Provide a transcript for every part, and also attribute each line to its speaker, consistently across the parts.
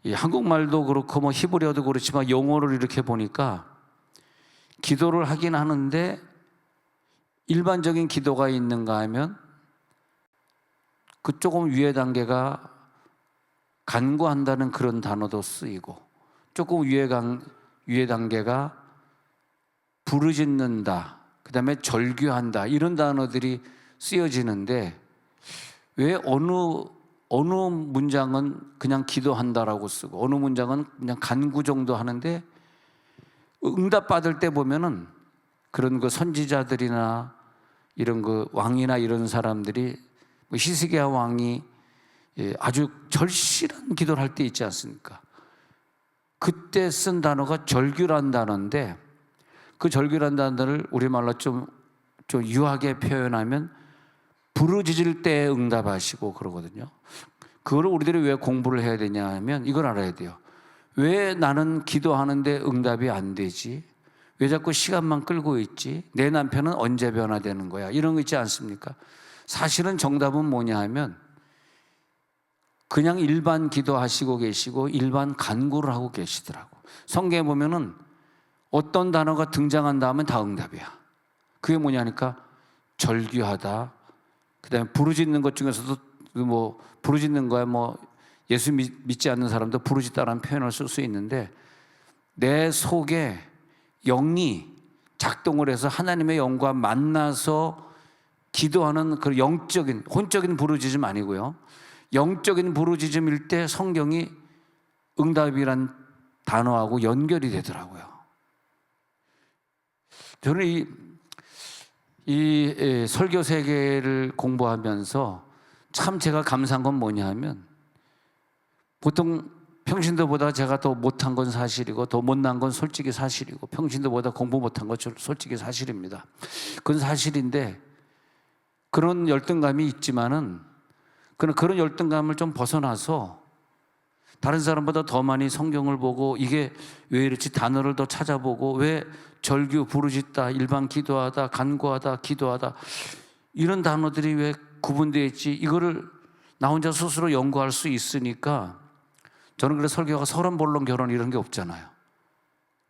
Speaker 1: 이 한국말도 그렇고 뭐 히브리어도 그렇지만 영어를 이렇게 보니까 기도를 하긴 하는데 일반적인 기도가 있는가 하면 그 조금 위에 단계가 간구한다는 그런 단어도 쓰이고, 조금 위에 단계가 부르짖는다, 그 다음에 절규한다, 이런 단어들이 쓰여지는데 왜 어느 문장은 그냥 기도한다라고 쓰고 어느 문장은 그냥 간구 정도 하는데, 응답받을 때 보면은 그런 그 선지자들이나 이런 그 왕이나 이런 사람들이, 히스기야 왕이 아주 절실한 기도를 할 때 있지 않습니까? 그때 쓴 단어가 절규란 단어인데, 그 절규란 단어를 우리말로 좀 유하게 표현하면 부르짖을 때 응답하시고 그러거든요. 그거를 우리들이 왜 공부를 해야 되냐 하면 이걸 알아야 돼요. 왜 나는 기도하는데 응답이 안 되지? 왜 자꾸 시간만 끌고 있지? 내 남편은 언제 변화되는 거야? 이런 거 있지 않습니까? 사실은 정답은 뭐냐 하면 그냥 일반 기도하시고 계시고 일반 간구를 하고 계시더라고. 성경에 보면은 어떤 단어가 등장한다 하면 다 응답이야. 그게 뭐냐니까 절규하다, 그 다음에 부르짖는 것 중에서도 뭐 부르짖는 거야, 뭐 예수 믿지 않는 사람도 부르짖다라는 표현을 쓸 수 있는데, 내 속에 영이 작동을 해서 하나님의 영과 만나서 기도하는 그 영적인, 혼적인 부르짖음 아니고요, 영적인 부르짖음일 때 성경이 응답이란 단어하고 연결이 되더라고요. 저는 이 설교 세계를 공부하면서 참 제가 감사한 건 뭐냐 하면, 보통 평신도보다 제가 더 못한 건 사실이고 더 못난 건 솔직히 사실이고, 평신도보다 공부 못한 건 솔직히 사실입니다. 그건 사실인데, 그런 열등감이 있지만은 그런 열등감을 좀 벗어나서 다른 사람보다 더 많이 성경을 보고 이게 왜 이렇지 단어를 더 찾아보고, 왜 절규, 부르짖다, 일반 기도하다, 간구하다, 기도하다 이런 단어들이 왜 구분되어 있지, 이거를 나 혼자 스스로 연구할 수 있으니까. 저는 그래서 설교가 서른본론 결혼 이런 게 없잖아요.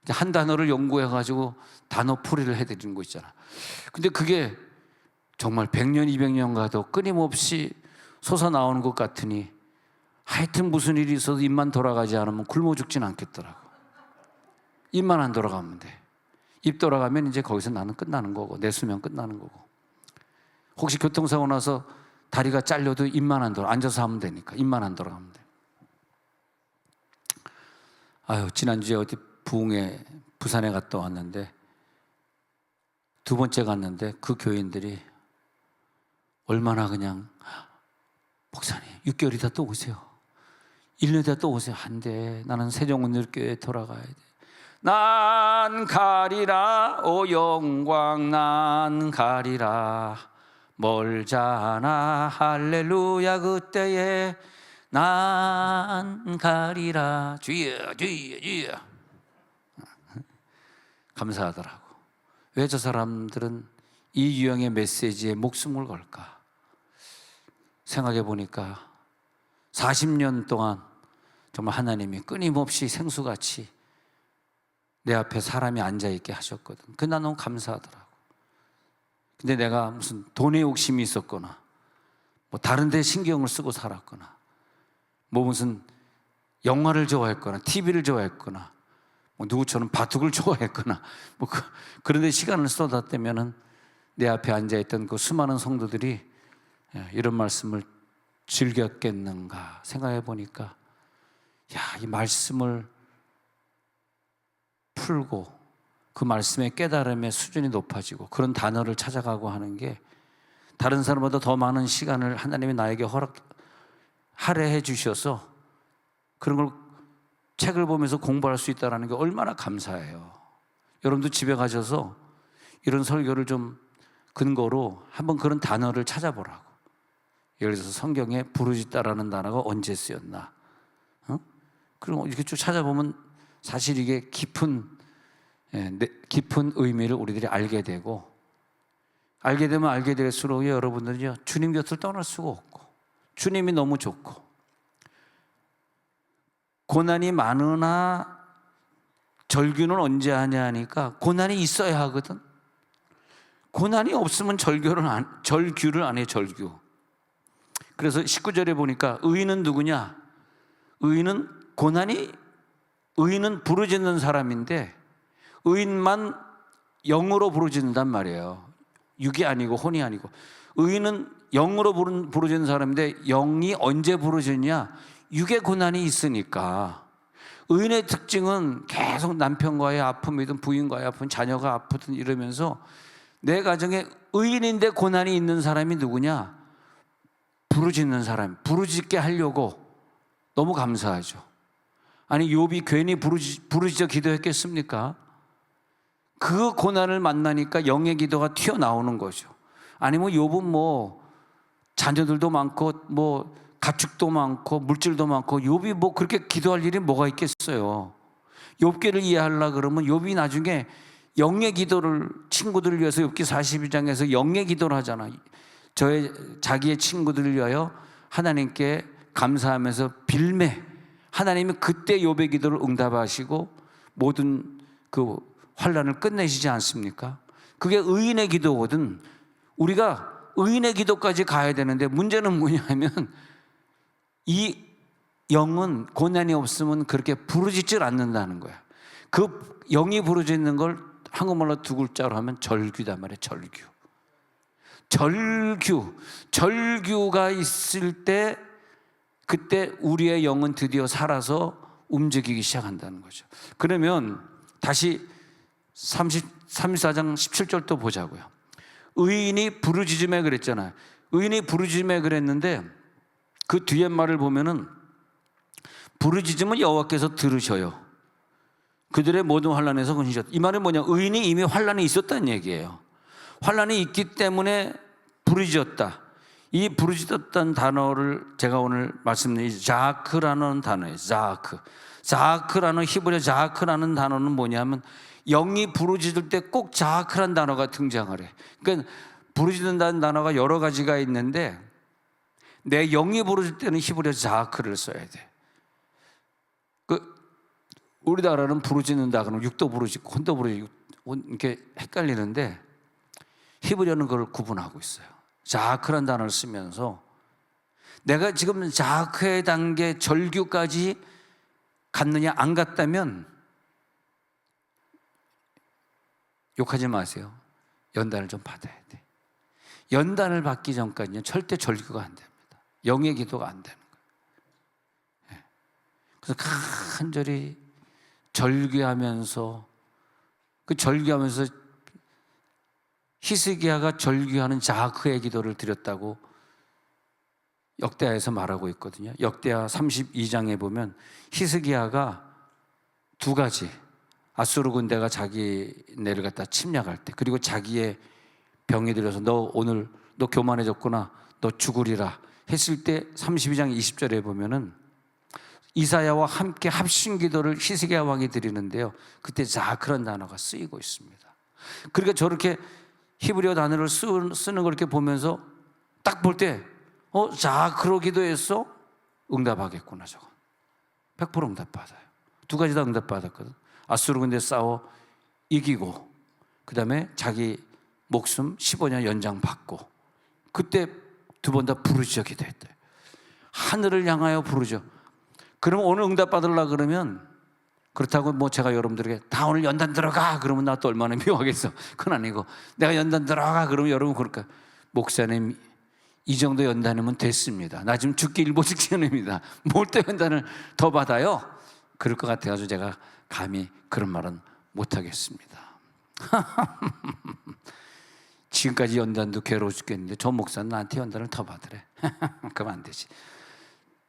Speaker 1: 한 단어를 연구해가지고 단어 풀이를 해드리는 거 있잖아. 근데 그게 정말 100년, 200년 가도 끊임없이 솟아나오는 것 같으니 하여튼 무슨 일이 있어도 입만 돌아가지 않으면 굶어 죽진 않겠더라고. 입만 안 돌아가면 돼. 입 돌아가면 이제 거기서 나는 끝나는 거고, 내 수명 끝나는 거고. 혹시 교통사고 나서 다리가 잘려도 입만 안 돌아, 앉아서 하면 되니까 입만 안 돌아가면 돼. 아유, 지난주에 어디 부산에 갔다 왔는데, 두 번째 갔는데 그 교인들이 얼마나 그냥, 목사님 6개월이다 또 오세요, 1년이다 또 오세요. 안 돼, 나는 세종문율교회에 돌아가야 돼. 난 가리라, 오 영광 난 가리라, 멀잖아 할렐루야 그때에 난 가리라. 주여 주여 주여. 감사하더라고. 왜 저 사람들은 이 유형의 메시지에 목숨을 걸까 생각해 보니까 40년 동안 정말 하나님이 끊임없이 생수같이 내 앞에 사람이 앉아있게 하셨거든. 그게 나 너무 감사하더라고. 근데 내가 무슨 돈에 욕심이 있었거나 뭐 다른 데 신경을 쓰고 살았거나 뭐 무슨 영화를 좋아했거나 TV를 좋아했거나 뭐 누구처럼 바둑을 좋아했거나 뭐 그런 데 시간을 쏟았다면은 내 앞에 앉아있던 그 수많은 성도들이 이런 말씀을 즐겼겠는가 생각해 보니까, 야, 이 말씀을 풀고 그 말씀의 깨달음의 수준이 높아지고 그런 단어를 찾아가고 하는 게, 다른 사람보다 더 많은 시간을 하나님이 나에게 할애해 주셔서 그런 걸 책을 보면서 공부할 수 있다는 게 얼마나 감사해요. 여러분도 집에 가셔서 이런 설교를 좀 근거로 한번 그런 단어를 찾아보라고. 예를 들어서 성경에 부르짖다라는 단어가 언제 쓰였나, 그럼 이렇게 쭉 찾아보면 사실 이게 깊은 의미를 우리들이 알게 되고, 알게 되면 알게 될수록 여러분들은요, 주님 곁을 떠날 수가 없고, 주님이 너무 좋고, 고난이 많으나 절규는 언제 하냐 하니까 고난이 있어야 하거든. 고난이 없으면 절규를 안 해, 절규. 그래서 19절에 보니까 의인은 누구냐? 의인은 부르짖는 사람인데 의인만 영으로 부르짖는단 말이에요. 육이 아니고 혼이 아니고. 의인은 영으로 부르짖는 사람인데 영이 언제 부르짖냐? 육의 고난이 있으니까. 의인의 특징은 계속 남편과의 아픔이든 부인과의 아픔, 자녀가 아프든 이러면서 내 가정에 의인인데 고난이 있는 사람이 누구냐? 부르짖는 사람. 부르짖게 하려고. 너무 감사하죠. 아니 욥이 괜히 부르짖어 기도했겠습니까? 그 고난을 만나니까 영의 기도가 튀어나오는 거죠. 아니 뭐 욥은 뭐 자녀들도 많고 뭐 가축도 많고 물질도 많고 욥이 뭐 그렇게 기도할 일이 뭐가 있겠어요. 욥기를 이해하려고 그러면 욥이 나중에 영의 기도를 친구들을 위해서 욥기 42장에서 영의 기도를 하잖아. 자기의 친구들을 위하여 하나님께 감사하면서 빌매 하나님이 그때 욥의 기도를 응답하시고 모든 그 환난을 끝내시지 않습니까? 그게 의인의 기도거든. 우리가 의인의 기도까지 가야 되는데 문제는 뭐냐면 이 영은 고난이 없으면 그렇게 부르짖질 않는다는 거야. 그 영이 부르짖는 걸 한국말로 두 글자로 하면 절규단 말이에요. 절규가 있을 때 그때 우리의 영은 드디어 살아서 움직이기 시작한다는 거죠. 그러면 다시 34장 17절 또 보자고요. 의인이 부르짖음에 그랬잖아요. 의인이 부르짖음에 그랬는데 그 뒤에 말을 보면은 부르짖음은 여호와께서 들으셔요. 그들의 모든 환난에서 건지셨다. 이 말은 뭐냐? 의인이 이미 환난이 있었다는 얘기예요. 환난이 있기 때문에 부르짖었다. 이 부르짖었다는 단어를 제가 오늘 말씀드린 자크라는 단어예요. 자크라는 히브리어 자크라는 단어는 뭐냐면 영이 부르짖을 때 꼭 자크라는 단어가 등장을 해. 그러니까 부르짖는다는 단어가 여러 가지가 있는데 내 영이 부르짖을 때는 히브리어 자크를 써야 돼. 우리나라는 부르짖는다 그러면 육도 부르짖고 혼도 부르짖고 이렇게 헷갈리는데 히브리어는 그걸 구분하고 있어요. 자크란 단어를 쓰면서 내가 지금 자크의 단계 절규까지 갔느냐 안 갔다면 욕하지 마세요. 연단을 좀 받아야 돼. 연단을 받기 전까지는 절대 절규가 안 됩니다. 영의 기도가 안 되는 거예요. 그래서 간절히 절규하면서 히스기야가 절규하는 자크의 기도를 드렸다고 역대하에서 말하고 있거든요. 역대하 32장에 보면 히스기야가 두 가지 아수르 군대가 자기네를 갖다 침략할 때 그리고 자기의 병이 들어서 너 교만해졌구나 너 죽으리라 했을 때 32장 20절에 보면은 이사야와 함께 합심 기도를 히스기야 왕이 드리는데요. 그때 자크란 단어가 쓰이고 있습니다. 그러니까 저렇게 히브리어 단어를 쓰는 걸 이렇게 보면서 딱 볼 때 자크로 기도했어? 응답하겠구나 저거. 100% 응답받아요. 두 가지 다 응답받았거든. 아수르 군대 싸워 이기고 그 다음에 자기 목숨 15년 연장받고 그때 두 번 다 부르짖어 기도했대요. 하늘을 향하여 부르짖어. 그럼 오늘 응답 받으려고 그러면 그렇다고 뭐 제가 여러분들에게 다 오늘 연단 들어가 그러면 나 또 얼마나 미워하겠어. 그건 아니고 내가 연단 들어가 그러면 여러분 그럴까? 목사님 이 정도 연단이면 됐습니다. 나 지금 죽기 일보 직전입니다. 뭘 또 연단을 더 받아요? 그럴 것 같아가지고 제가 감히 그런 말은 못하겠습니다. 지금까지 연단도 괴로워 죽겠는데 저 목사는 나한테 연단을 더 받으래. 그러면 안 되지.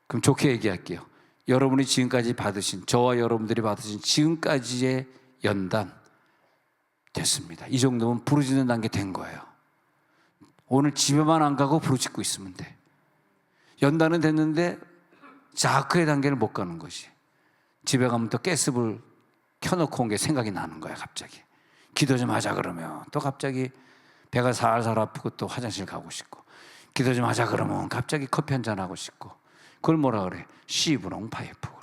Speaker 1: 그럼 좋게 얘기할게요. 여러분이 지금까지 받으신 저와 여러분들이 받으신 지금까지의 연단 됐습니다. 이 정도면 부르짖는 단계 된 거예요. 오늘 집에만 안 가고 부르짖고 있으면 돼. 연단은 됐는데 자크의 단계를 못 가는 것이. 집에 가면 또 가스불 켜놓고 온 게 생각이 나는 거야 갑자기. 기도 좀 하자 그러면 또 갑자기 배가 살살 아프고 또 화장실 가고 싶고 기도 좀 하자 그러면 갑자기 커피 한잔 하고 싶고 그걸 뭐라 그래? 시브롱 파이프.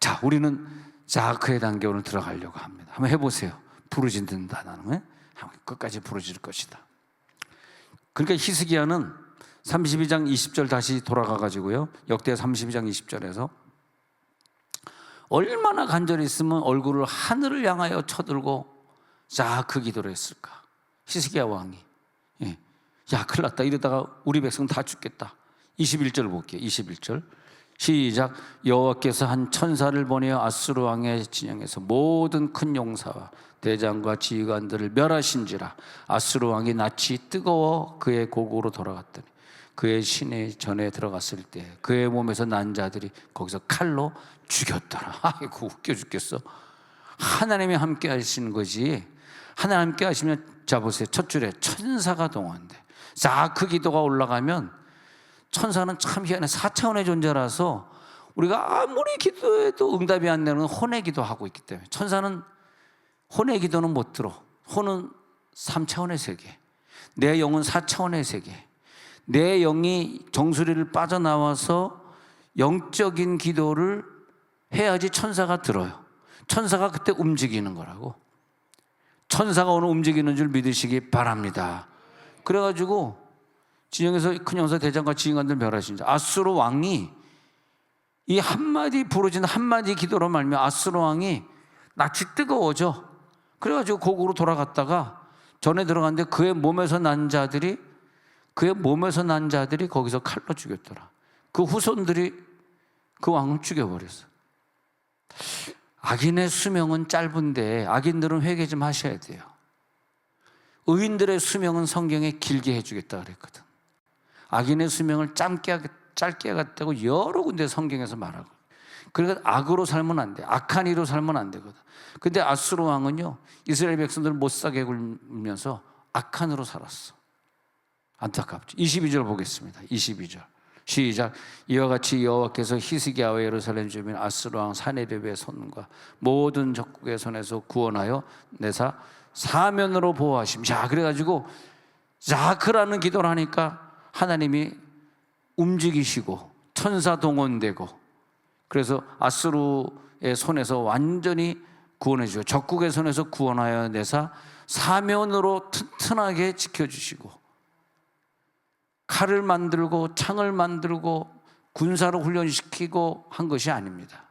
Speaker 1: 자, 우리는 자크의 단계 오늘 들어가려고 합니다. 한번 해보세요. 부르짖는다. 나는 끝까지 부르짖을 것이다. 그러니까 히스기야는 32장 20절 다시 돌아가가지고요, 역대 32장 20절에서 얼마나 간절히 있으면 얼굴을 하늘을 향하여 쳐들고 자크 기도를 했을까. 히스기야 왕이 야, 큰일 났다, 이러다가 우리 백성 다 죽겠다. 21절 볼게요. 21절 시작. 여호와께서 한 천사를 보내어 아수르 왕의 진영에서 모든 큰 용사와 대장과 지휘관들을 멸하신지라. 아수르 왕이 낯이 뜨거워 그의 고국으로 돌아갔더니 그의 시내 전에 들어갔을 때 그의 몸에서 난 자들이 거기서 칼로 죽였더라. 아이고, 웃겨 죽겠어. 하나님이 함께 하시는 거지. 하나님 함께 하시면, 자 보세요, 첫 줄에 천사가 동원돼. 자, 그 기도가 올라가면, 천사는 참 희한해. 4차원의 존재라서 우리가 아무리 기도해도 응답이 안 되는 혼의 기도하고 있기 때문에, 천사는 혼의 기도는 못 들어. 혼은 3차원의 세계, 내 영은 4차원의 세계. 내 영이 정수리를 빠져나와서 영적인 기도를 해야지 천사가 들어요. 천사가 그때 움직이는 거라고. 천사가 오늘 움직이는 줄 믿으시기 바랍니다. 그래가지고 진영에서 큰 용사 대장과 지휘관들 멸하신 자, 아수르 왕이 이 한마디 부르짖는 한마디 기도로 말미암아 아수르 왕이 낯이 뜨거워져. 그래가지고 고국으로 돌아갔다가 전에 들어갔는데 그의 몸에서 난 자들이 거기서 칼로 죽였더라. 그 후손들이 그 왕을 죽여버렸어. 악인의 수명은 짧은데 악인들은 회개 좀 하셔야 돼요. 의인들의 수명은 성경에 길게 해주겠다 그랬거든. 악인의 수명을 짧게 하겠다고 여러 군데 성경에서 말하고, 그러니까 악으로 살면 안 돼. 악한 이로 살면 안 되거든. 근데 아수르 왕은요, 이스라엘 백성들을 못 사게 굴면서 악한 으로 살았어. 안타깝죠. 22절 보겠습니다. 22절 시작. 이와 같이 여호와께서 히스기야와 예루살렘 주민 아수르 왕 사네립의 손과 모든 적국의 손에서 구원하여 내사 사면으로 보호하심. 자, 그래가지고 자크라는 기도를 하니까 하나님이 움직이시고 천사 동원되고, 그래서 아수르의 손에서 완전히 구원해 주시고 적국의 손에서 구원하여 내사 사면으로 튼튼하게 지켜주시고, 칼을 만들고 창을 만들고 군사로 훈련시키고 한 것이 아닙니다.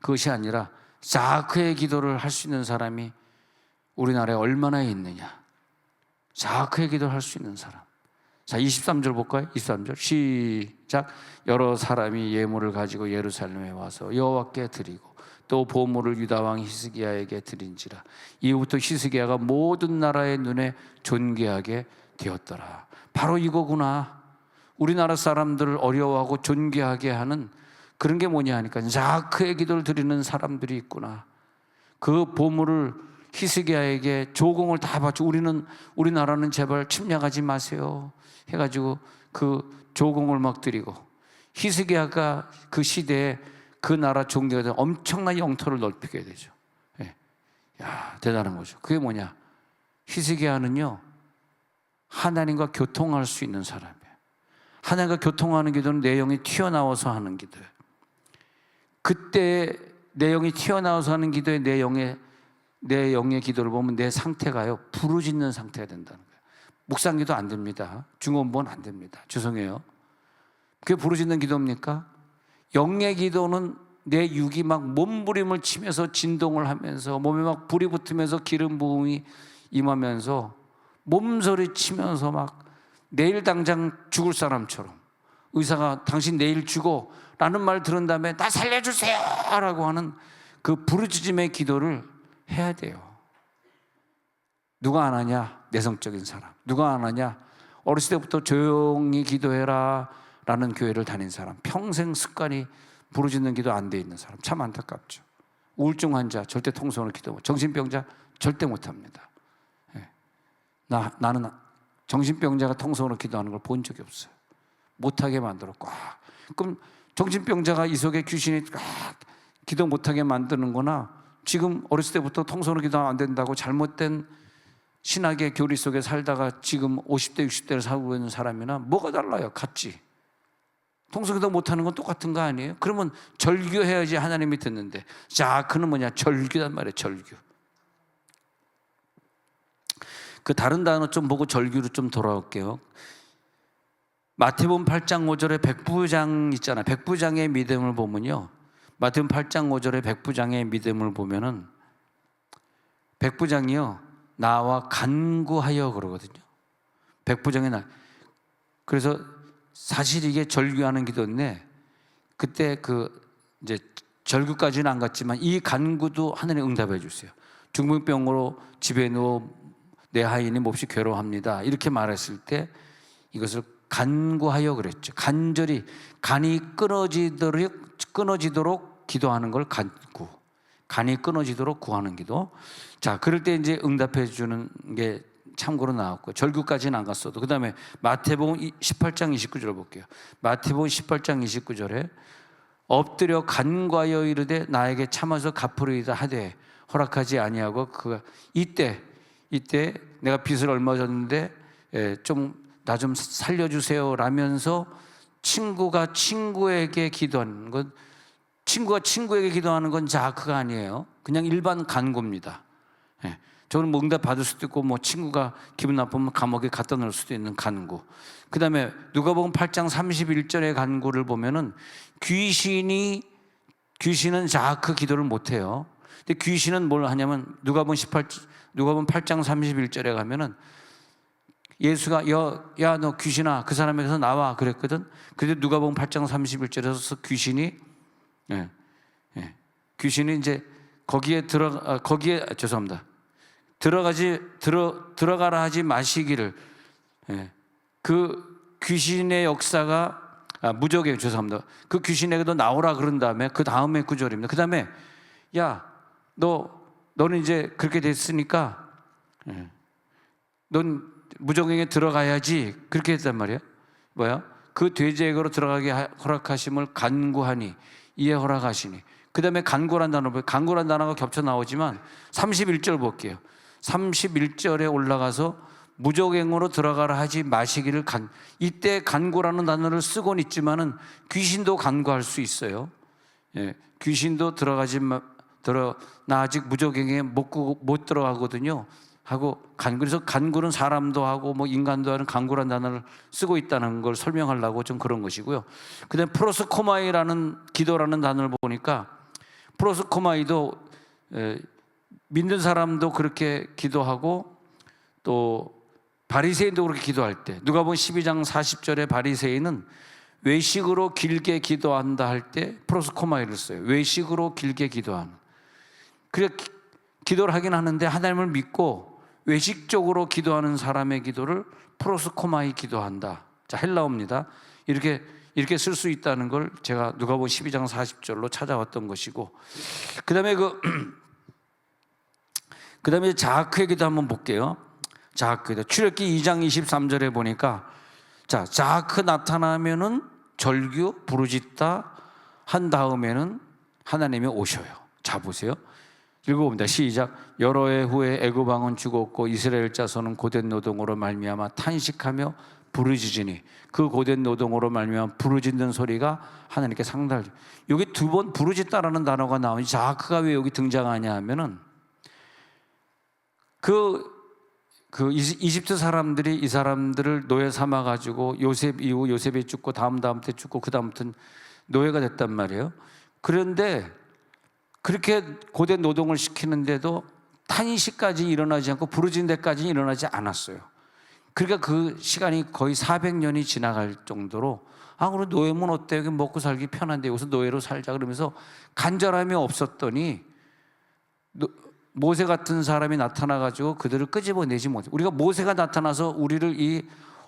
Speaker 1: 그것이 아니라 자크의 기도를 할 수 있는 사람이 우리나라에 얼마나 있느냐. 자크의 기도를 할 수 있는 사람. 자, 23절 볼까요? 23절 시작. 여러 사람이 예물을 가지고 예루살렘에 와서 여호와께 드리고 또 보물을 유다 왕 히스기야에게 드린지라. 이후부터 히스기야가 모든 나라의 눈에 존귀하게 되었더라. 바로 이거구나. 우리나라 사람들을 어려워하고 존귀하게 하는 그런 게 뭐냐 하니까 자크의 기도를 드리는 사람들이 있구나. 그 보물을 히스기야에게 조공을 다 바쳐, 우리나라는 제발 침략하지 마세요 해가지고 그 조공을 막 드리고, 히스기야가 그 시대에 그 나라 종교에 엄청난 영토를 넓히게 되죠. 야, 대단한 거죠. 그게 뭐냐? 히스기야는요, 하나님과 교통할 수 있는 사람이에요. 하나님과 교통하는 기도는 내 영이 튀어나와서 하는 기도예요. 그때 내 영이 튀어나와서 하는 기도에 내 영의 기도를 보면 내 상태가요, 부르짖는 상태가 된다는 거예요. 묵상기도 안 됩니다. 중원본 안 됩니다. 죄송해요. 그게 부르짖는 기도입니까? 영의 기도는 내 육이 막 몸부림을 치면서 진동을 하면서 몸에 막 불이 붙으면서 기름 부음이 임하면서 몸소리 치면서 막 내일 당장 죽을 사람처럼, 의사가 당신 내일 죽어 라는 말 들은 다음에 나 살려주세요 라고 하는 그 부르짖음의 기도를 해야 돼요. 누가 안 하냐? 내성적인 사람. 누가 안 하냐? 어렸을 때부터 조용히 기도해라 라는 교회를 다닌 사람, 평생 습관이 부르짖는 기도 안 돼 있는 사람, 참 안타깝죠. 우울증 환자 절대 통성으로 기도 못, 정신병자 절대 못합니다. 나는 정신병자가 통성으로 기도하는 걸 본 적이 없어요. 못하게 만들어 꽉. 그럼 정신병자가 이 속에 귀신이 꽉 기도 못하게 만드는 거나, 지금 어렸을 때부터 통성으로 기도하면 안 된다고 잘못된 신학의 교리 속에 살다가 지금 50대 60대를 살고 있는 사람이나 뭐가 달라요? 같지. 통성기도 못하는 건 똑같은 거 아니에요? 그러면 절규해야지 하나님이 듣는데, 자크는 뭐냐? 절규란 말이에요. 절규. 그 다른 단어 좀 보고 절규로 좀 돌아올게요. 마태복음 8장 5절에 백부장 있잖아요. 백부장의 믿음을 보면요, 마태복음 8장 5절에 백부장의 믿음을 보면은 백부장이요, 나와 간구하여 그러거든요. 백부장의 나. 그래서 사실 이게 절규하는 기도인데, 그때 이제 절규까지는 안 갔지만 이 간구도 하나님 응답해 주세요. 중풍병으로 집에 누워 내 하인이 몹시 괴로워합니다, 이렇게 말했을 때 이것을 간구하여 그랬죠. 간절히, 간이 끊어지도록 기도하는 걸 간구, 간이 끊어지도록 구하는 기도. 자, 그럴 때 이제 응답해 주는 게 참고로 나왔고, 절규까지는 안 갔어도. 그 다음에 마태복음 18장 29절 볼게요. 마태복음 18장 29절에 엎드려 간구하여 이르되 나에게 참아서 갚으리이다 하되 허락하지 아니하고, 그가 이때 내가 빚을 얼마 졌는데 나 좀 살려주세요 라면서 친구가 친구에게 기도하는 건, 친구가 친구에게 기도하는 건 자크가 아니에요. 그냥 일반 간구입니다. 저는 뭐 응답 받을 수도 있고, 뭐 친구가 기분 나쁘면 감옥에 갖다 놓을 수도 있는 간구. 그 다음에 누가복음 8장 31절의 간구를 보면은 귀신은 자크 기도를 못해요. 근데 귀신은 뭘 하냐면 누가복음 8장 31절에 가면은 예수가 야 너 귀신아 그 사람에게서 나와 그랬거든. 근데 누가복음 8장 31절에서 귀신이 이제 들어가라 하지 마시기를, 그 귀신의 역사가 무적의, 죄송합니다. 그 귀신에게도 나오라 그런 다음에 그 다음에 구절입니다. 그 다음에 야 너는 이제 그렇게 됐으니까 넌 무적행에 들어가야지, 그렇게 했단 말이에요. 뭐야? 그 돼지에게로 들어가게 허락하심을 간구하니 이에 허락하시니. 그 다음에 간구란 단어가 겹쳐 나오지만 31절 볼게요. 31절에 올라가서 무적행으로 들어가라 하지 마시기를 이때 간구라는 단어를 쓰곤 있지만은 귀신도 간구할 수 있어요. 귀신도 나 아직 무적행에 못 들어가거든요 하고 그래서 간구는 사람도 하고 뭐 인간도 하는 간구라는 단어를 쓰고 있다는 걸 설명하려고 좀 그런 것이고요. 그 다음에 프로스코마이라는 기도라는 단어를 보니까, 프로스코마이도 믿는 사람도 그렇게 기도하고, 또 바리새인도 그렇게 기도할 때, 누가복음 12장 40절에 바리새인은 외식으로 길게 기도한다 할 때 프로스코마이를 써요. 외식으로 길게 기도하는. 그래 기도를 하긴 하는데 하나님을 믿고 외식적으로 기도하는 사람의 기도를 프로스코마이 기도한다. 자, 헬라어입니다. 이렇게 쓸 수 있다는 걸 제가 누가복음 12장 40절로 찾아왔던 것이고, 그다음에 그다음에 자크의 기도 한번 볼게요. 자크의 기도. 출애굽기 2장 23절에 보니까, 자, 자크 나타나면은 절규 부르짖다 한 다음에는 하나님이 오셔요. 자, 보세요. 읽어봅니다. 시작. 여러 해 후에 애굽 왕은 죽었고 이스라엘 자손은 고된 노동으로 말미암아 탄식하며 부르짖으니, 그 고된 노동으로 말미암아 부르짖는 소리가 하나님께 상달돼. 여기 두 번 부르짖다라는 단어가 나오니 자크가 왜 여기 등장하냐 하면은, 이집트 사람들이 이 사람들을 노예 삼아 가지고 요셉 이후 요셉이 죽고 다음 때 죽고 그 다음부터는 노예가 됐단 말이에요. 그런데 그렇게 고된 노동을 시키는데도 탄식까지 일어나지 않고 부르짖는 데까지는 일어나지 않았어요. 그러니까 그 시간이 거의 400년이 지나갈 정도로, 그럼 노예면 어때? 여기 먹고 살기 편한데 여기서 노예로 살자 그러면서 간절함이 없었더니 모세 같은 사람이 나타나가지고 그들을 끄집어내지 못해. 우리가 모세가 나타나서 우리를 이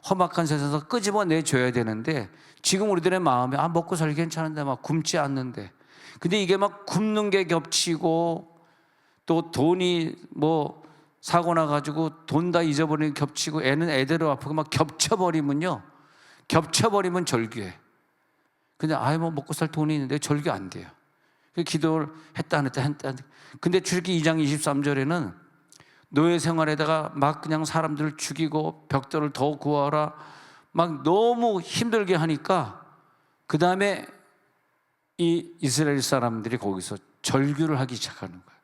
Speaker 1: 험악한 세상에서 끄집어내줘야 되는데, 지금 우리들의 마음에 먹고 살기 괜찮은데 막 굶지 않는데, 근데 이게 막 굶는 게 겹치고 또 돈이 뭐 사고 나가지고 돈 다 잊어버리는 게 겹치고 애는 애대로 아프고 막 겹쳐버리면 절규해. 근데 뭐 먹고 살 돈이 있는데 절규 안 돼요. 기도를 했다 안 했다. 근데 출애굽기 2장 23절에는 노예 생활에다가 막 그냥 사람들을 죽이고 벽돌을 더 구하라 막 너무 힘들게 하니까 그 다음에 이 이스라엘 사람들이 거기서 절규를 하기 시작하는 거예요.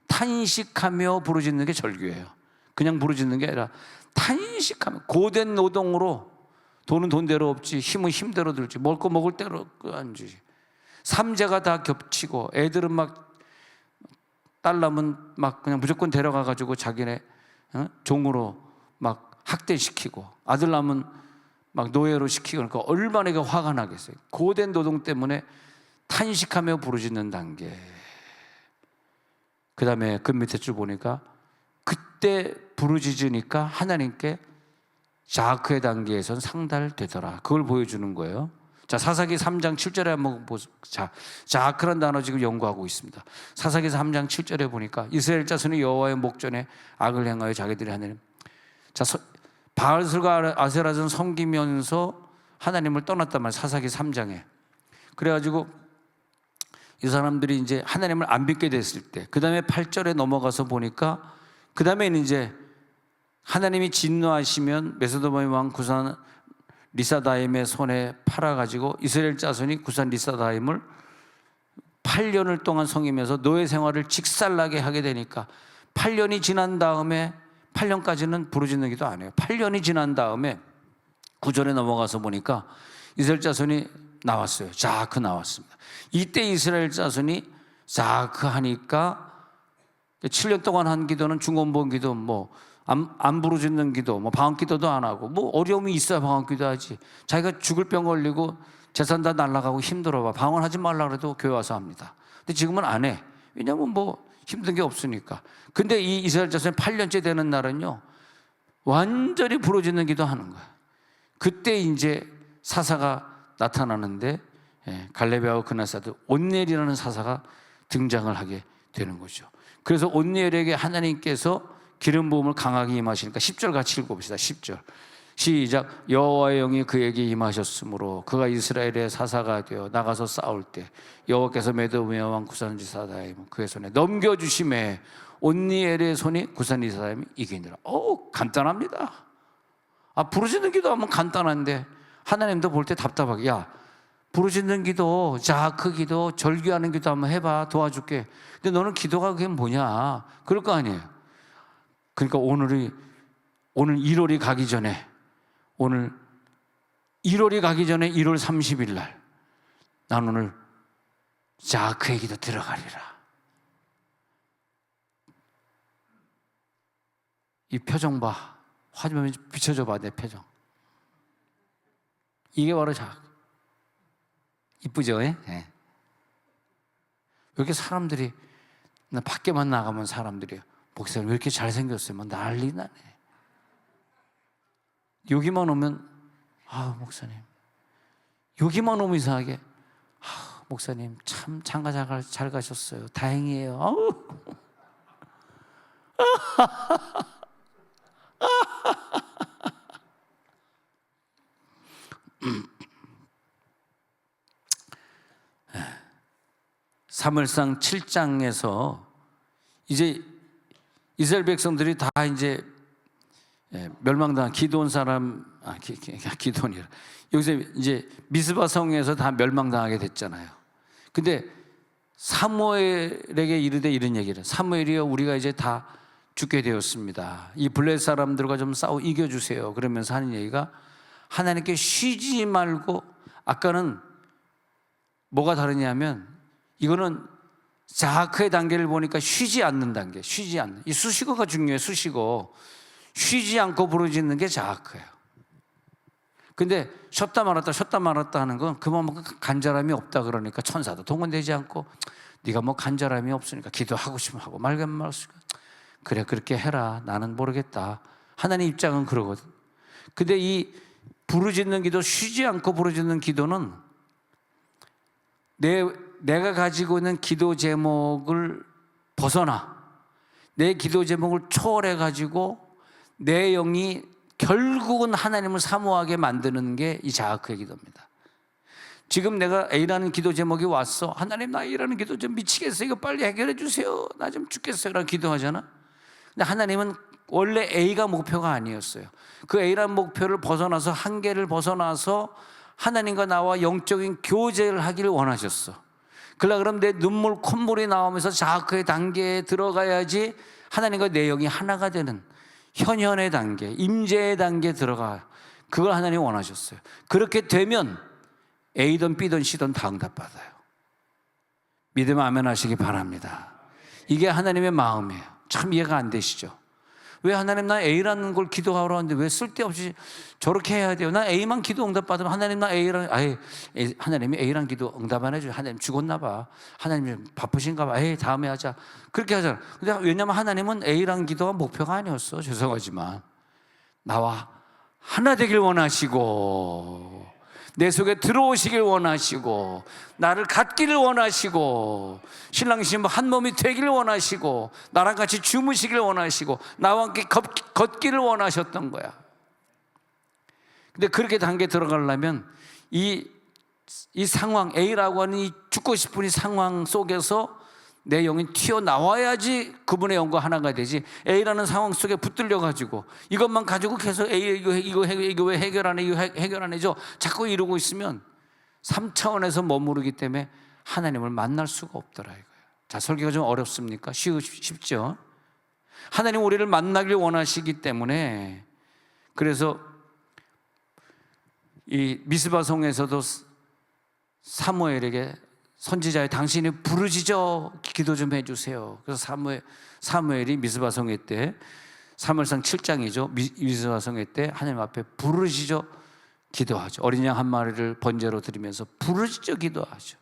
Speaker 1: 탄식하며 부르짖는 게 절규예요. 그냥 부르짖는 게 아니라 탄식하며, 고된 노동으로, 돈은 돈대로 없지, 힘은 힘대로 들지, 먹을 거 먹을 대로 안 주지. 삼재가 다 겹치고, 애들은 막 딸라면 막 그냥 무조건 데려가 가지고 자기네 종으로 막 학대시키고, 아들 낳으면 막 노예로 시키고. 그러니까 얼마나 이게 화가 나겠어요. 고된 노동 때문에 탄식하며 부르짖는 단계. 그 다음에 그 밑에 줄 보니까 그때 부르짖으니까 하나님께 자아크의 단계에선 상달되더라. 그걸 보여주는 거예요. 자, 사사기 3장 7절에 한번 보세요. 자아크란 단어 지금 연구하고 있습니다. 사사기 3장 7절에 보니까 이스라엘 자손이 여호와의 목전에 악을 행하여 자기들이 하나님, 자, 바알슬과 아세라전 섬기면서 하나님을 떠났단 말이에요. 사사기 3장에. 그래가지고 이 사람들이 이제 하나님을 안 믿게 됐을 때, 그 다음에 8절에 넘어가서 보니까, 그 다음에는 이제 하나님이 진노하시면 메소도바임 왕 구산 리사다임의 손에 팔아가지고 이스라엘 자손이 구산 리사다임을 8년을 동안 섬기면서 노예 생활을 직살나게 하게 되니까, 8년이 지난 다음에, 8년까지는 부르짖는 기도 안 해요. 8년이 지난 다음에 9절에 넘어가서 보니까 이스라엘 자손이 나왔어요. 자아크 나왔습니다. 이때 이스라엘 자손이 자아크 하니까 7년 동안 한 기도는 중언부언 기도, 뭐 안 부르짖는 기도, 뭐 방언 기도도 안 하고, 뭐 어려움이 있어야 방언 기도하지. 자기가 죽을 병 걸리고 재산 다 날아가고 힘들어봐, 방언하지 말라 그래도 교회 와서 합니다. 근데 지금은 안 해. 왜냐면 뭐 힘든 게 없으니까. 근데 이 이스라엘 자손이 8년째 되는 날은요, 완전히 부르짖는 기도 하는 거야. 그때 이제 사사가 나타나는데, 갈렙하고 그나사도 온니엘이라는 사사가 등장을 하게 되는 거죠. 그래서 온니엘에게 하나님께서 기름 부음을 강하게 임하시니까 10절 같이 읽어봅시다. 10절 시작. 여호와의 영이 그에게 임하셨으므로 그가 이스라엘의 사사가 되어 나가서 싸울 때 여호와께서 메도메아 왕 구산리사다임 그의 손에 넘겨주심에 온니엘의 손이 구산리사다임이 이기니라. 간단합니다. 부르짖는 기도하면 간단한데 하나님도 볼 때 답답하게, 야, 부르짖는 기도, 자아크 기도, 절규하는 기도 한번 해봐, 도와줄게. 근데 너는 기도가 그게 뭐냐, 그럴 거 아니에요. 그러니까 오늘 1월이 가기 전에, 오늘 1월이 가기 전에 1월 30일 날, 난 오늘 자아크의 기도 들어가리라. 이 표정 봐. 화면 비춰줘 봐, 내 표정. 이게 바로 자아크. 이쁘죠? 네. 왜 이렇게 사람들이, 나 밖에만 나가면 사람들이, 목사님 왜 이렇게 잘생겼어요? 막 난리 나네. 여기만 오면, 목사님. 여기만 오면 이상하게, 목사님 참 장가 잘 가셨어요. 다행이에요. 사무엘상 7장에서 이제 이스라엘 백성들이 다 이제 멸망당한 기드온 사람, 기드온이라, 여기서 이제 미스바 성에서 다 멸망당하게 됐잖아요. 근데 사무엘에게 이르되 이런 얘기를, 사무엘이여 우리가 이제 다 죽게 되었습니다. 이 블레 사람들과 좀 싸워 이겨주세요. 그러면서 하는 얘기가, 하나님께 쉬지 말고, 아까는 뭐가 다르냐면, 이거는 자아크의 단계를 보니까 쉬지 않는 단계, 쉬지 않는, 이 수식어가 중요해요. 수식어. 쉬지 않고 부르짖는 게 자아크예요. 근데 쉬었다 말았다 하는 건 그만큼 간절함이 없다 그러니까, 천사도 동원되지 않고, 네가 뭐 간절함이 없으니까 기도하고 싶으면 하고 말면 말았으니까 그래 그렇게 해라, 나는 모르겠다. 하나님 입장은 그러거든. 근데 이 부르짖는 기도, 쉬지 않고 부르짖는 기도는 내가 가지고 있는 기도 제목을 벗어나, 내 기도 제목을 초월해 가지고 내 영이 결국은 하나님을 사모하게 만드는 게 이 자아크의 기도입니다. 지금 내가 A라는 기도 제목이 왔어. 하나님, 나 A라는 기도 좀 미치겠어요. 이거 빨리 해결해 주세요. 나 좀 죽겠어요. 라는 기도하잖아. 근데 하나님은 원래 A가 목표가 아니었어요. 그 A라는 목표를 벗어나서, 한계를 벗어나서 하나님과 나와 영적인 교제를 하기를 원하셨어. 그럼 내 눈물 콧물이 나오면서 자아크의 단계에 들어가야지 하나님과 내 영이 하나가 되는 현현의 단계, 임재의 단계에 들어가. 그걸 하나님이 원하셨어요. 그렇게 되면 A든 B든 C든 다 응답받아요. 믿으면 아멘 하시기 바랍니다. 이게 하나님의 마음이에요. 참 이해가 안 되시죠? 왜 하나님 나 A라는 걸 기도하러 하는데 왜 쓸데없이 저렇게 해야 돼요? 나 A만 기도 응답 받으면 하나님 나 A랑 하나님이 A랑 기도 응답 안 해줘요. 하나님 죽었나 봐. 하나님 바쁘신가 봐. 다음에 하자. 그렇게 하잖아. 근데 왜냐면 하나님은 A랑 기도가 목표가 아니었어. 죄송하지만 나와 하나 되길 원하시고 내 속에 들어오시길 원하시고 나를 갖기를 원하시고 신랑 신부 한 몸이 되기를 원하시고 나랑 같이 주무시길 원하시고 나와 함께 걷기를 원하셨던 거야. 근데 그렇게 단계에 들어가려면 이 상황, A라고 하는 이 죽고 싶은 이 상황 속에서 내 영이 튀어나와야지 그분의 영과 하나가 되지. A라는 상황 속에 붙들려가지고 이것만 가지고 계속 이거 왜 해결 안 해? 이거 해결 안 해줘? 자꾸 이러고 있으면 3차원에서 머무르기 때문에 하나님을 만날 수가 없더라 이거예요. 자, 설교가 좀 어렵습니까? 쉽죠? 하나님 우리를 만나길 원하시기 때문에 그래서 이 미스바 성에서도 사무엘에게 선지자의 당신이 부르짖어 기도 좀 해주세요. 그래서 사무엘이 미스바 성회 때 사무엘상 7장이죠. 미스바 성회 때 하나님 앞에 부르짖어 기도하죠. 어린 양 한 마리를 번제로 드리면서 부르짖어 기도하죠.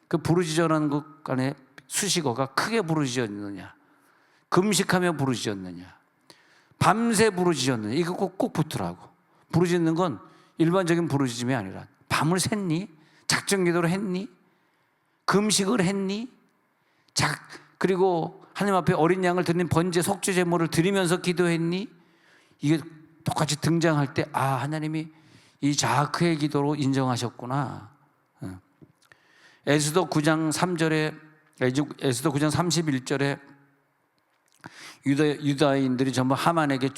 Speaker 1: 그 부르짖어라는 것 간에 수식어가 크게 부르짖었느냐, 금식하며 부르짖었느냐, 밤새 부르짖었느냐, 이거 꼭 붙으라고. 부르짖는 건 일반적인 부르짖음이 아니라 밤을 샜니? 작정 기도를 했니? 금식을 했니? 그리고 하나님 앞에 어린 양을 드린 번제 속죄 제물을 드리면서 기도했니? 이게 똑같이 등장할 때 하나님이 이 자아크의 기도로 인정하셨구나. 에스더 9장 3절에 에스더 9장 31절에 유다인들이 전부 하만에게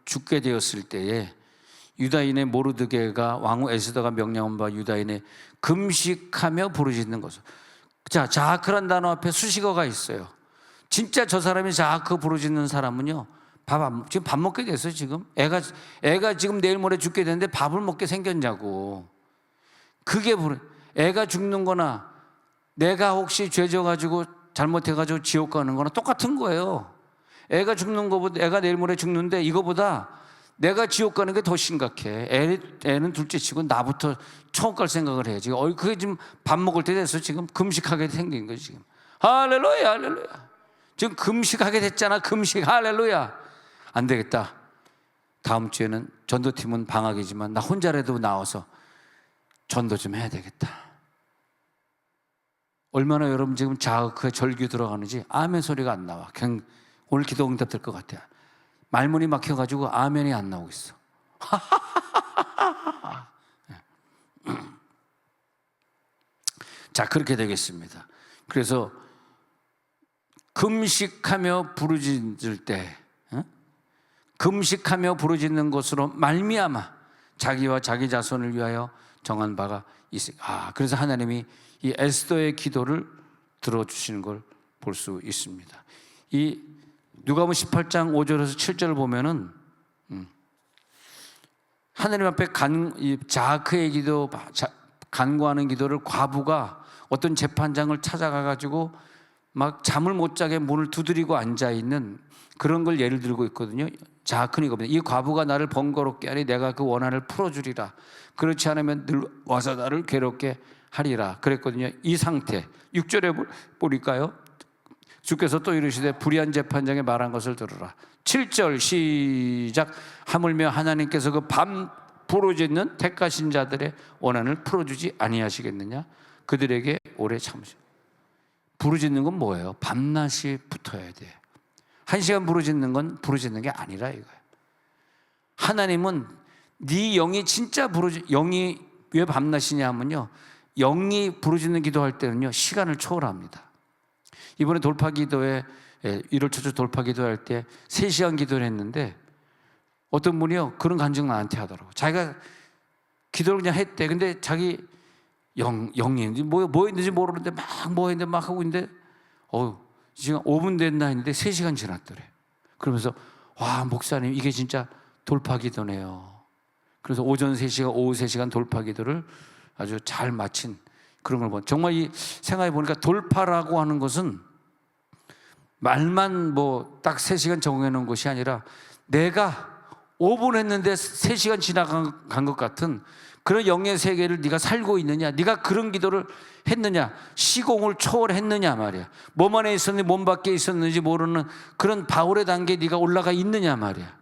Speaker 1: 죽게 되었을 때에 유다인의 모르드게가 왕후 에스더가 명령한 바 유다인의 금식하며 부르짖는 것을. 자, 자아크란 단어 앞에 수식어가 있어요. 진짜 저 사람이 자아크 부르짖는 사람은요, 지금 밥 먹게 됐어요. 지금 애가 지금 내일 모레 죽게 되는데 밥을 먹게 생겼냐고. 그게 애가 죽는 거나 내가 혹시 죄 져가지고 잘못해가지고 지옥 가는 거나 똑같은 거예요. 애가 죽는 거보다, 애가 내일 모레 죽는데 이거보다 내가 지옥 가는 게 더 심각해. 애는 둘째 치고 나부터 천국 갈 생각을 해야지. 그게 지금 밥 먹을 때 됐어. 지금 금식하게 생긴 거지 지금. 할렐루야, 할렐루야. 지금 금식하게 됐잖아. 금식, 할렐루야. 안 되겠다. 다음 주에는 전도팀은 방학이지만 나 혼자라도 나와서 전도 좀 해야 되겠다. 얼마나 여러분 지금 자아크에 절규 들어가는지 아멘 소리가 안 나와. 그냥 오늘 기도 응답될 것 같아요. 말문이 막혀가지고 아멘이 안 나오고 있어. 자, 그렇게 되겠습니다. 그래서 금식하며 부르짖을 때, 금식하며 부르짖는 것으로 말미암아 자기와 자기 자손을 위하여 정한 바가 있어요. 그래서 하나님이 이 에스더의 기도를 들어주시는 걸 볼 수 있습니다. 이 누가복음 18장 5절에서 7절을 보면은 하나님 앞에 자아크의 기도, 간구하는 기도를 과부가 어떤 재판장을 찾아가가지고 막 잠을 못 자게 문을 두드리고 앉아 있는 그런 걸 예를 들고 있거든요. 자아크는 이겁니다. 이 과부가 나를 번거롭게 하니 내가 그 원한을 풀어주리라. 그렇지 않으면 늘 와서 나를 괴롭게 하리라. 그랬거든요. 이 상태 6절에 보니까요, 주께서 또 이르시되 불의한 재판장이 말한 것을 들으라. 7절 시작. 하물며 하나님께서 그 밤 부르짖는 택하신 자들의 원한을 풀어주지 아니하시겠느냐. 그들에게 오래 참으시오. 부르짖는 건 뭐예요? 밤낮이 붙어야 돼. 1시간 부르짖는 건 부르짖는 게 아니라 이거예요. 하나님은 네 영이 진짜 영이 왜 밤낮이냐 하면요, 영이 부르짖는 기도할 때는요 시간을 초월합니다. 이번에 돌파 기도에 1월 초초 돌파 기도할 때 3시간 기도를 했는데 어떤 분이요 그런 간증 나한테 하더라고요. 자기가 기도를 그냥 했대. 근데 자기 영이 뭐 했는지 모르는데 뭐 했는데 막 하고 있는데 지금 5분 됐나 했는데 3시간 지났더래. 그러면서 와, 목사님 이게 진짜 돌파 기도네요. 그래서 오전 3시간, 오후 3시간 돌파 기도를 아주 잘 마친 그런 걸 본. 정말 이 생각해 보니까 돌파라고 하는 것은 말만 뭐 딱 3시간 정해 놓은 것이 아니라 내가 5분 했는데 3시간 지나간 것 같은 그런 영의 세계를 네가 살고 있느냐, 네가 그런 기도를 했느냐, 시공을 초월했느냐 말이야. 몸 안에 있었는지 몸 밖에 있었는지 모르는 그런 바울의 단계에 네가 올라가 있느냐 말이야.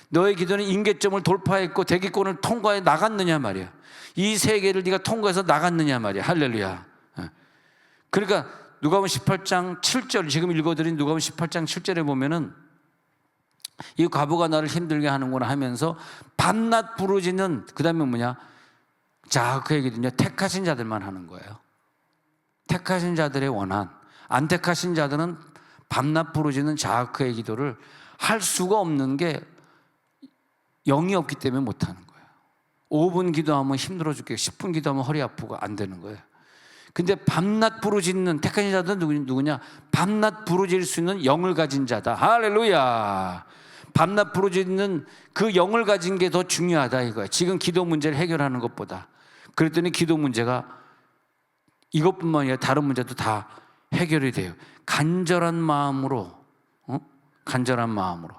Speaker 1: 너의 기도는 임계점을 돌파했고 대기권을 통과해 나갔느냐 말이야. 이 세계를 네가 통과해서 나갔느냐 말이야. 할렐루야. 그러니까 누가복음 18장 7절, 지금 읽어드린 누가복음 18장 7절에 보면은 이 과부가 나를 힘들게 하는구나 하면서 밤낮 부르짖는, 그 다음에 뭐냐, 자, 그 얘기는요, 택하신 자들만 하는 거예요. 택하신 자들의 원한. 안 택하신 자들은 밤낮 부르짖는 자아크의 기도를 할 수가 없는 게 영이 없기 때문에 못하는 거예요. 5분 기도하면 힘들어 죽겠고 10분 기도하면 허리 아프고 안 되는 거예요. 근데 밤낮 부르짖는 택하신 자들은 누구냐? 밤낮 부르짖을 수 있는 영을 가진 자다. 할렐루야. 밤낮 부르짖는 그 영을 가진 게 더 중요하다 이거야. 지금 기도 문제를 해결하는 것보다. 그랬더니 기도 문제가 이것뿐만 아니라 다른 문제도 다 해결이 돼요. 간절한 마음으로, 간절한 마음으로.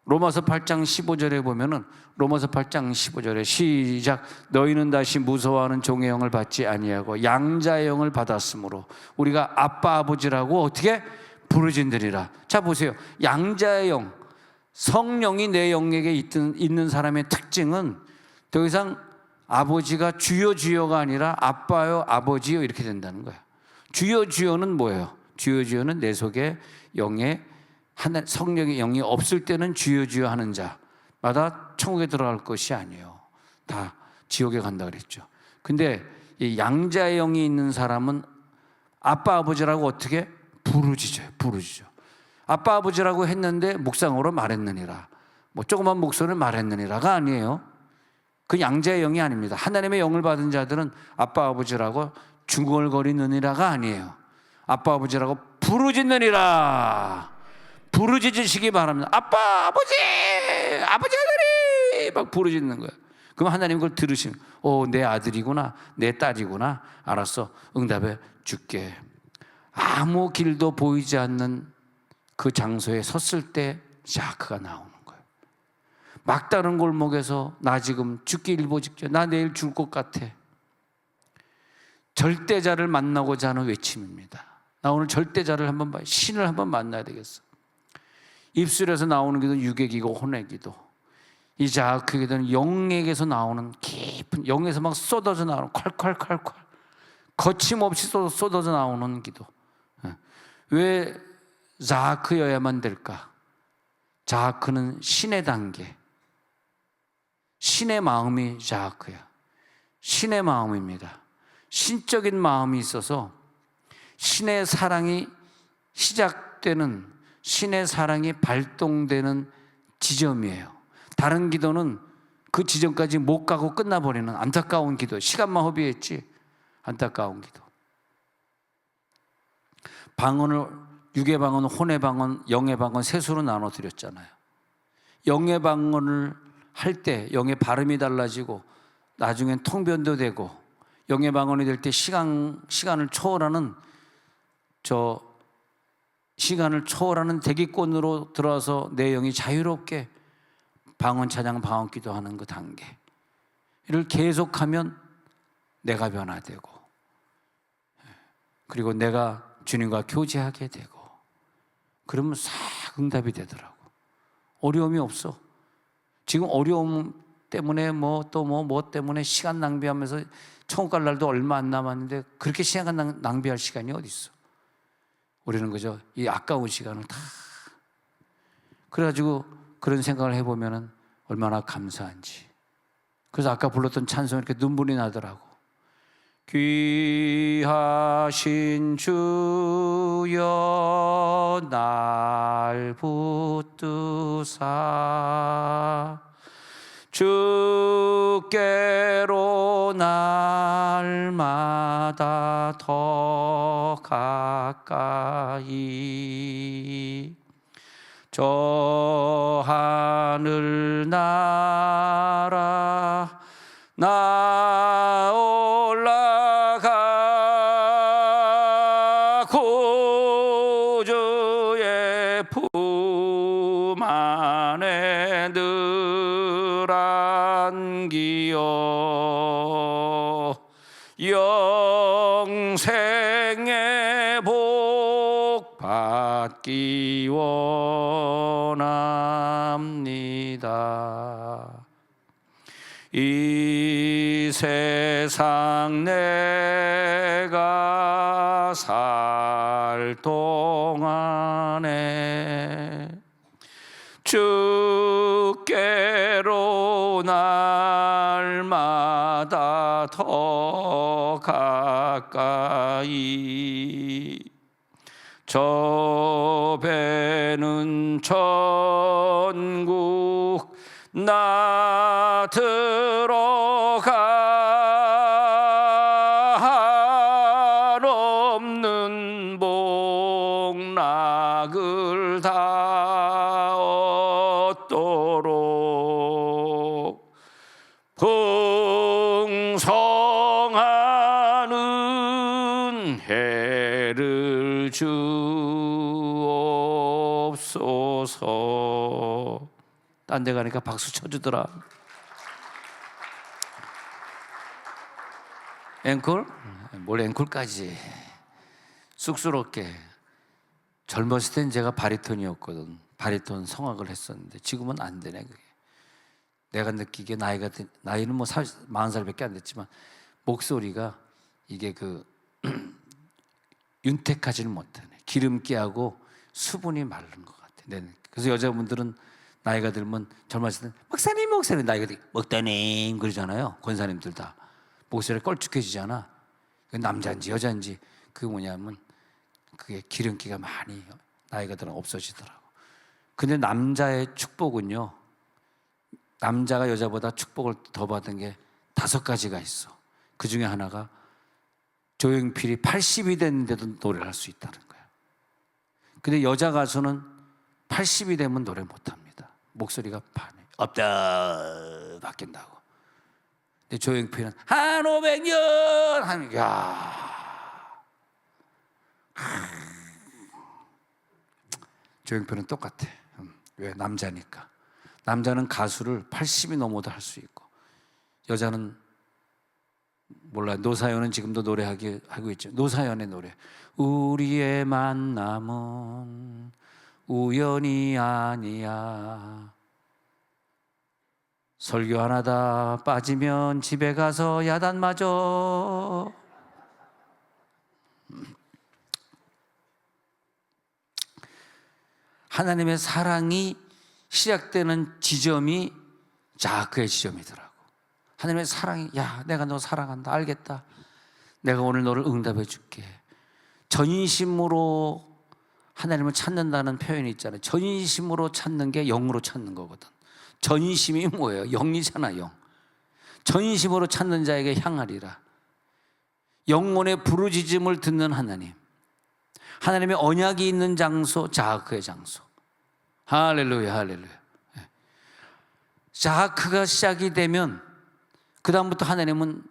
Speaker 1: 로마서 8장 15절에 보면은, 로마서 8장 15절에 시작. 너희는 다시 무서워하는 종의 영을 받지 아니하고 양자의 영을 받았으므로 우리가 아빠 아버지라고 어떻게 부르짖으리라. 자 보세요. 양자의 영, 성령이 내 영에게 있는 사람의 특징은 더 이상 아버지가 주여 주여가 아니라 아빠요 아버지요 이렇게 된다는 거예요. 주여 주여는 뭐예요? 주여 주여는 내 속에 영의 성령의 영이 없을 때는 주여 주여 하는 자마다 천국에 들어갈 것이 아니에요. 다 지옥에 간다 그랬죠. 근데 이 양자의 영이 있는 사람은 아빠 아버지라고 어떻게 부르짖어요. 아빠 아버지라고 했는데 묵상으로 말했느니라, 뭐 조그만 목소리를 말했느니라가 아니에요. 그 양자의 영이 아닙니다. 하나님의 영을 받은 자들은 아빠 아버지라고 중얼거리느니라가 아니에요. 아빠 아버지라고 부르짖느니라. 부르짖으시기 바랍니다. 아빠 아버지 아들이 막 부르짖는 거예요. 그럼 하나님 그걸 들으시면 내 아들이구나, 내 딸이구나, 알았어, 응답해 줄게. 아무 길도 보이지 않는 그 장소에 섰을 때 자크가 나오는 거예요. 막다른 골목에서 나 지금 죽기 일보 직전, 나 내일 죽을 것 같아. 절대자를 만나고자 하는 외침입니다. 나 오늘 절대자를 한번 봐요. 신을 한번 만나야 되겠어. 입술에서 나오는 기도 유괴기고 혼의 기도. 이 자크 기도는 영에게서 나오는 깊은, 영에서 막 쏟아져 나오는 콸콸콸콸 거침없이 쏟아져 나오는 기도. 왜 자크여야만 될까? 자크는 신의 단계, 신의 마음이 자크야. 신의 마음입니다. 신적인 마음이 있어서 신의 사랑이 시작되는, 신의 사랑이 발동되는 지점이에요. 다른 기도는 그 지점까지 못 가고 끝나버리는 안타까운 기도. 시간만 허비했지 안타까운 기도. 방언을, 육의 방언, 혼의 방언, 영의 방언 세수로 나눠드렸잖아요. 영의 방언을 할 때 영의 발음이 달라지고 나중엔 통변도 되고, 영의 방언이 될 때 시간을 초월하는 대기권으로 들어와서 내 영이 자유롭게 방언 찬양 방언 기도하는 그 단계를 계속하면 내가 변화되고, 그리고 내가 주님과 교제하게 되고, 그러면 싹 응답이 되더라고. 어려움이 없어. 지금 어려움 때문에 뭐 때문에 시간 낭비하면서 천국 갈 날도 얼마 안 남았는데 그렇게 시간 낭비할 시간이 어디 있어. 우리는 그저 이 아까운 시간을 다, 그래가지고 그런 생각을 해보면 얼마나 감사한지. 그래서 아까 불렀던 찬송 이렇게 눈물이 나더라고. 귀하신 주여 날 붙드사 주께로 날마다 더 가까이 저 하늘 나라 나 올라가 구주의 품 안에 늘 안기어 영생의 복 받기 원합니다. 이 세상 내가 살 동안에 주께로 날마다 더 가까이 저 배는 천국 나 들어가 없는 복락을 다 얻도록 풍성한 해를 주옵소서. 딴 데 가니까 박수 쳐주더라. 앵콜? 뭘 앵콜까지. 쑥스럽게. 젊었을 땐 제가 바리톤이었거든. 바리톤 성악을 했었는데 지금은 안 되네 그게. 내가 느끼기에 나이는 뭐 40살밖에 안 됐지만 목소리가 이게 그 윤택하지는 못하네. 기름기하고 수분이 마른 것 같아. 그래서 여자분들은 나이가 들면 젊었을 때 목사님 나이가 들면 먹다님 그러잖아요. 권사님들 다 목소리가 껄쭉해지잖아. 남자인지 여자인지 그게 뭐냐면 그게 기름기가 많이 나이가 들면 없어지더라고. 근데 남자의 축복은요, 남자가 여자보다 축복을 더 받은 게 5가지가 있어. 그 중에 하나가 조용필이 80이 됐는데도 노래를 할 수 있다는 거야. 근데 여자 가수는 80이 되면 노래 못합니다. 목소리가 없다 바뀐다고. 근데 조용필은 한 500년 하면 조용필은 똑같아. 왜? 남자니까. 남자는 가수를 80이 넘어도 할 수 있고 여자는 몰라. 노사연은 지금도 노래하고 있죠. 노사연의 노래 우리의 만남은 우연이 아니야. 설교 하나다 빠지면 집에 가서 야단 맞아. 하나님의 사랑이 시작되는 지점이 자크의 지점이더라고. 하나님의 사랑이, 야, 내가 너 사랑한다. 알겠다. 내가 오늘 너를 응답해 줄게. 전인심으로 하나님을 찾는다는 표현이 있잖아요. 전인심으로 찾는 게 영으로 찾는 거거든. 전인심이 뭐예요? 영이잖아, 영. 전인심으로 찾는 자에게 향하리라. 영혼의 부르짖음을 듣는 하나님. 하나님의 언약이 있는 장소, 자크의 장소. 할렐루야, 할렐루야. 자크가 시작이 되면 그 다음부터 하나님은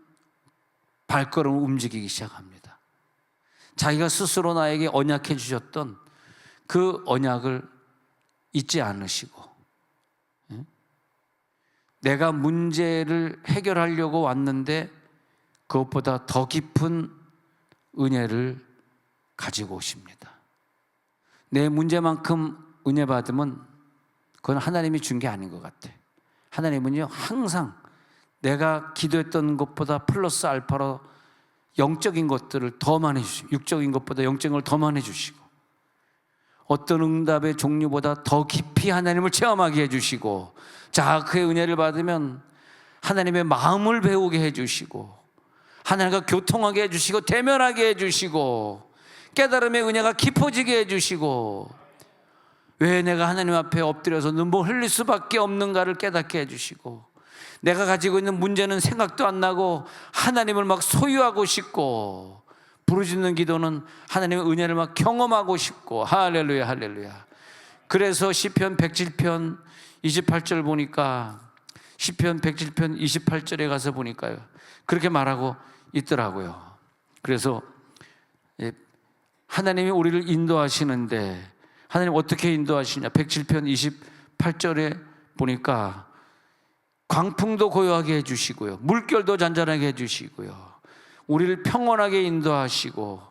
Speaker 1: 발걸음을 움직이기 시작합니다. 자기가 스스로 나에게 언약해 주셨던 그 언약을 잊지 않으시고, 내가 문제를 해결하려고 왔는데 그것보다 더 깊은 은혜를 가지고 오십니다. 내 문제만큼 은혜 받으면 그건 하나님이 준 게 아닌 것 같아. 하나님은요, 항상 내가 기도했던 것보다 플러스 알파로 영적인 것들을 더 많이 주시고, 육적인 것보다 영적인 걸 더 많이 주시고, 어떤 응답의 종류보다 더 깊이 하나님을 체험하게 해주시고, 자, 그의 은혜를 받으면 하나님의 마음을 배우게 해주시고, 하나님과 교통하게 해주시고, 대면하게 해주시고, 깨달음의 은혜가 깊어지게 해주시고, 왜 내가 하나님 앞에 엎드려서 눈물 흘릴 수밖에 없는가를 깨닫게 해주시고, 내가 가지고 있는 문제는 생각도 안 나고 하나님을 막 소유하고 싶고, 부르짖는 기도는 하나님의 은혜를 막 경험하고 싶고. 할렐루야, 할렐루야. 그래서 시편 107편 28절 보니까, 시편 107편 28절에 가서 보니까요, 그렇게 말하고 있더라고요. 그래서 하나님이 우리를 인도하시는데, 하나님 어떻게 인도하시냐? 107편 28절에 보니까 광풍도 고요하게 해주시고요, 물결도 잔잔하게 해주시고요, 우리를 평온하게 인도하시고,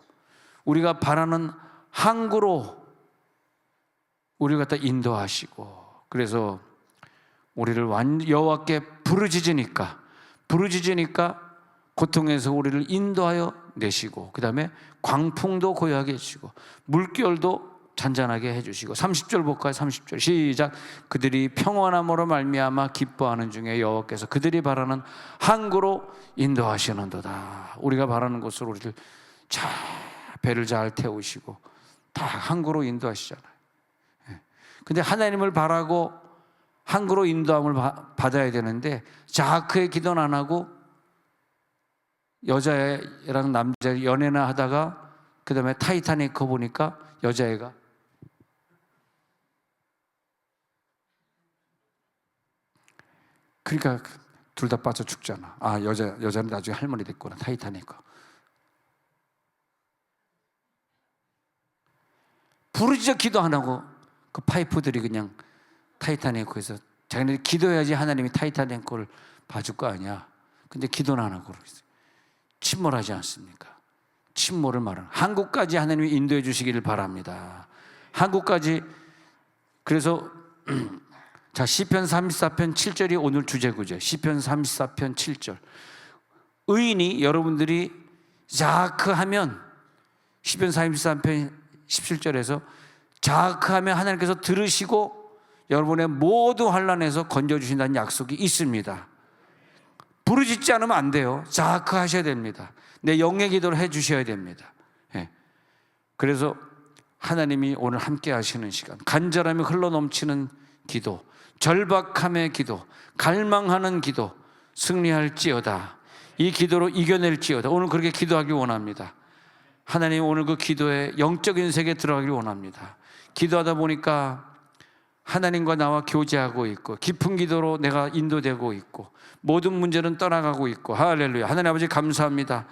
Speaker 1: 우리가 바라는 항구로 우리를 갖다 인도하시고, 그래서 우리를 여호와께 부르짖으니까 고통에서 우리를 인도하여 내시고, 그 다음에 광풍도 고요하게 해주시고 물결도 잔잔하게 해주시고. 30절 볼까요? 30절 시작. 그들이 평안함으로 말미암아 기뻐하는 중에 여호와께서 그들이 바라는 항구로 인도하시는도다. 우리가 바라는 곳으로 우리를 잘, 배를 잘 태우시고 다 항구로 인도하시잖아요. 근데 하나님을 바라고 항구로 인도함을 받아야 되는데, 자크의 기도는 안 하고 여자애랑 남자 연애나 하다가 그 다음에 타이타닉 보니까 여자애가 그러니까 둘 다 빠져 죽잖아. 아, 여자는 나중에 할머니 됐구나. 타이타닉. 부르짖어 기도 안 하고 그 파이프들이 그냥 타이타닉에서 자기네들이 기도해야지 하나님이 타이타닉을 봐줄 거 아니야. 근데 기도는 안 하고 그러고 있어요. 침몰하지 않습니까? 침몰을 말하는, 한국까지 하나님이 인도해 주시기를 바랍니다. 한국까지. 그래서 자, 시편 34편 7절이 오늘 주제구죠. 시편 34편 7절. 의인이, 여러분들이 자크하면, 시편 34편 17절에서 자크하면 하나님께서 들으시고 여러분의 모든 환난에서 건져주신다는 약속이 있습니다. 부르짖지 않으면 안 돼요. 자크하셔야 됩니다. 내 영의 기도를 해주셔야 됩니다. 그래서 하나님이 오늘 함께 하시는 시간, 간절함이 흘러넘치는 기도, 절박함의 기도, 갈망하는 기도, 승리할지어다, 이 기도로 이겨낼지어다. 오늘 그렇게 기도하길 원합니다. 하나님 오늘 그 기도에 영적인 세계에 들어가길 원합니다. 기도하다 보니까 하나님과 나와 교제하고 있고, 깊은 기도로 내가 인도되고 있고, 모든 문제는 떠나가고 있고. 할렐루야. 하나님 아버지 감사합니다.